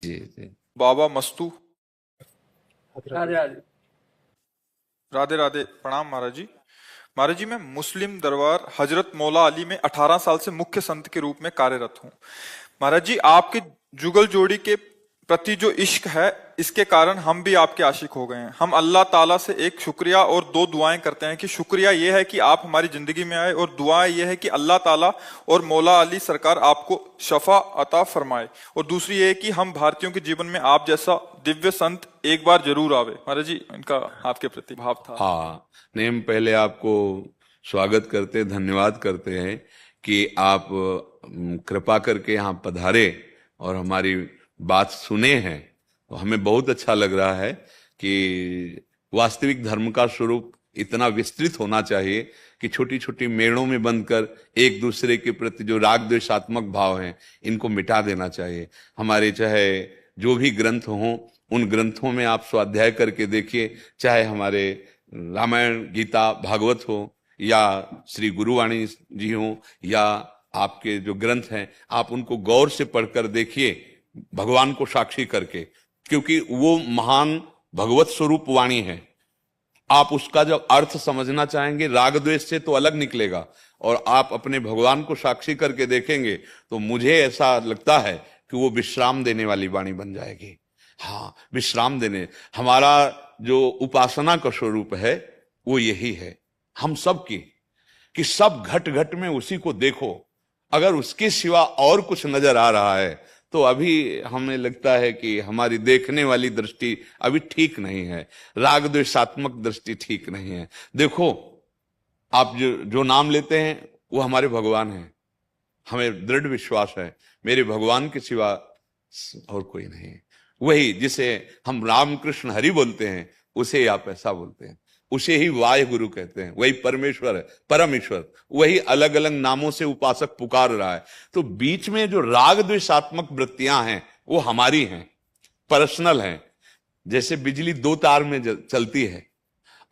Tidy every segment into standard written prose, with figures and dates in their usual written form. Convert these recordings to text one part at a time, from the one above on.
जी जी। बाबा मस्तू। राधे राधे। राधे राधे, प्रणाम महाराज जी। महाराज जी, मैं मुस्लिम दरबार हजरत मौला अली में 18 साल से मुख्य संत के रूप में कार्यरत हूँ। महाराज जी, आपके जुगल जोड़ी के प्रति जो इश्क है, इसके कारण हम भी आपके आशिक हो गए हैं। हम अल्लाह ताला से एक शुक्रिया और दो दुआएं करते हैं कि शुक्रिया यह है कि आप हमारी जिंदगी में आए, और दुआ यह है कि अल्लाह ताला और मौला अली सरकार आपको शफा अता फरमाए। और दूसरी ये है कि हम भारतीयों के जीवन में आप जैसा दिव्य संत एक बार जरूर आवे। महाराज जी, इनका आपके प्रति भाव था। हाँ, नहीं, हम पहले आपको स्वागत करते, धन्यवाद करते हैं कि आप कृपा करके यहाँ पधारे और हमारी बात सुने हैं। तो हमें बहुत अच्छा लग रहा है कि वास्तविक धर्म का स्वरूप इतना विस्तृत होना चाहिए कि छोटी छोटी मेड़ों में बंधकर एक दूसरे के प्रति जो राग द्वेषात्मक भाव हैं, इनको मिटा देना चाहिए। हमारे चाहे जो भी ग्रंथ हों, उन ग्रंथों में आप स्वाध्याय करके देखिए, चाहे हमारे रामायण, गीता, भागवत हो, या श्री गुरुवाणी जी हो, या आपके जो ग्रंथ हैं, आप उनको गौर से पढ़कर देखिए, भगवान को साक्षी करके, क्योंकि वो महान भगवत स्वरूप वाणी है। आप उसका जब अर्थ समझना चाहेंगे, राग द्वेष से तो अलग निकलेगा, और आप अपने भगवान को साक्षी करके देखेंगे तो मुझे ऐसा लगता है कि वो विश्राम देने वाली वाणी बन जाएगी। हाँ, विश्राम देने, हमारा जो उपासना का स्वरूप है वो यही है हम सब की, कि सब घट घट में उसी को देखो। अगर उसके सिवा और कुछ नजर आ रहा है तो अभी हमें लगता है कि हमारी देखने वाली दृष्टि अभी ठीक नहीं है, राग द्वेषात्मक दृष्टि ठीक नहीं है। देखो, आप जो जो नाम लेते हैं वो हमारे भगवान हैं। हमें दृढ़ विश्वास है मेरे भगवान के सिवा और कोई नहीं। वही जिसे हम रामकृष्ण हरि बोलते हैं, उसे आप ऐसा बोलते हैं, उसे ही वाहे गुरु कहते हैं। वही परमेश्वर है, परम ईश्वर। वही अलग अलग नामों से उपासक पुकार रहा है। तो बीच में जो राग द्वेषात्मक वृत्तियां हैं वो हमारी हैं, पर्सनल हैं। जैसे बिजली दो तार में चलती है,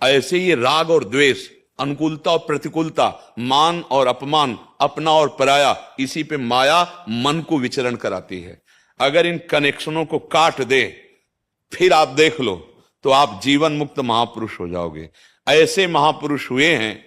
ऐसे ये राग और द्वेष, अनुकूलता और प्रतिकूलता, मान और अपमान, अपना और पराया, इसी पे माया मन को विचरण कराती है। अगर इन कनेक्शनों को काट दे, फिर आप देख लो तो आप जीवन मुक्त महापुरुष हो जाओगे। ऐसे महापुरुष हुए हैं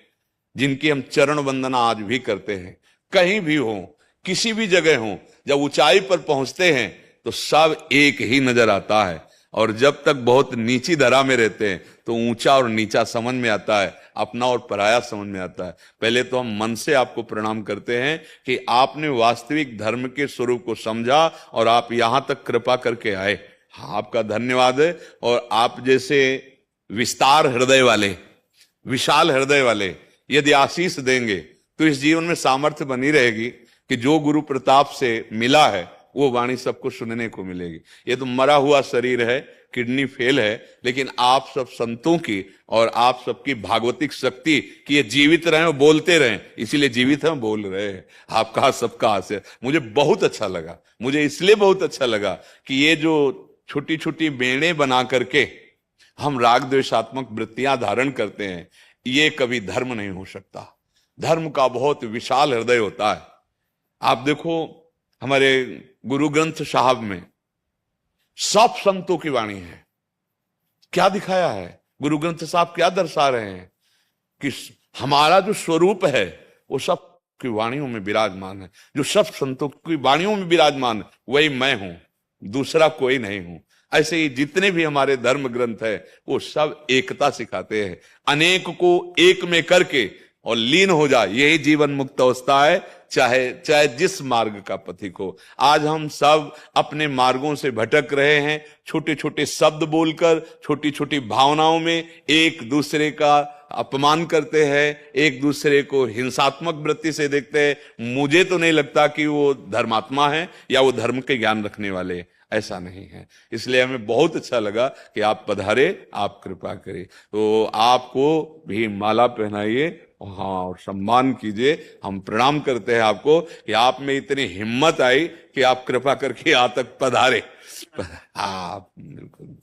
जिनकी हम चरण वंदना आज भी करते हैं। कहीं भी हो, किसी भी जगह हो, जब ऊंचाई पर पहुंचते हैं तो सब एक ही नजर आता है, और जब तक बहुत नीची धरा में रहते हैं तो ऊंचा और नीचा समझ में आता है, अपना और पराया समझ में आता है। पहले तो हम मन से आपको प्रणाम करते हैं कि आपने वास्तविक धर्म के स्वरूप को समझा और आप यहां तक कृपा करके आए। हाँ, आपका धन्यवाद है। और आप जैसे विस्तार हृदय वाले, विशाल हृदय वाले यदि आशीष देंगे तो इस जीवन में सामर्थ्य बनी रहेगी कि जो गुरु प्रताप से मिला है वो वाणी सबको सुनने को मिलेगी। ये तो मरा हुआ शरीर है, किडनी फेल है, लेकिन आप सब संतों की और आप सबकी भागवतिक शक्ति कि ये जीवित रहे और बोलते रहे, इसीलिए जीवित हैं, बोल रहे हैं। आपका सबका आशीर्वाद मुझे बहुत अच्छा लगा। मुझे इसलिए बहुत अच्छा लगा कि ये जो छोटी छोटी बेड़े बना करके हम राग द्वेषात्मक वृत्तियां धारण करते हैं, ये कभी धर्म नहीं हो सकता। धर्म का बहुत विशाल हृदय होता है। आप देखो, हमारे गुरु ग्रंथ साहब में सब संतों की वाणी है। क्या दिखाया है गुरु ग्रंथ साहब, क्या दर्शा रहे हैं कि हमारा जो स्वरूप है वो सब की वाणियों में विराजमान है। जो सब संतों की वाणियों में विराजमान है वही मैं हूं, दूसरा कोई नहीं हूं। ऐसे ही जितने भी हमारे धर्म ग्रंथ है वो सब एकता सिखाते हैं। अनेक को एक में करके और लीन हो जाए, यही जीवन मुक्त अवस्था है, चाहे चाहे जिस मार्ग का पथिक हो। आज हम सब अपने मार्गों से भटक रहे हैं, छोटे छोटे शब्द बोलकर, छोटी छोटी भावनाओं में एक दूसरे का अपमान करते हैं, एक दूसरे को हिंसात्मक वृत्ति से देखते हैं। मुझे तो नहीं लगता कि वो धर्मात्मा है या वो धर्म के ज्ञान रखने वाले, ऐसा नहीं है। इसलिए हमें बहुत अच्छा लगा कि आप पधारे, आप कृपा करें। तो आपको भी माला पहनाइए, हाँ, और सम्मान कीजिए। हम प्रणाम करते हैं आपको कि आप में इतनी हिम्मत आई कि आप कृपा करके यहाँ तक पधारे। हाँ, बिल्कुल।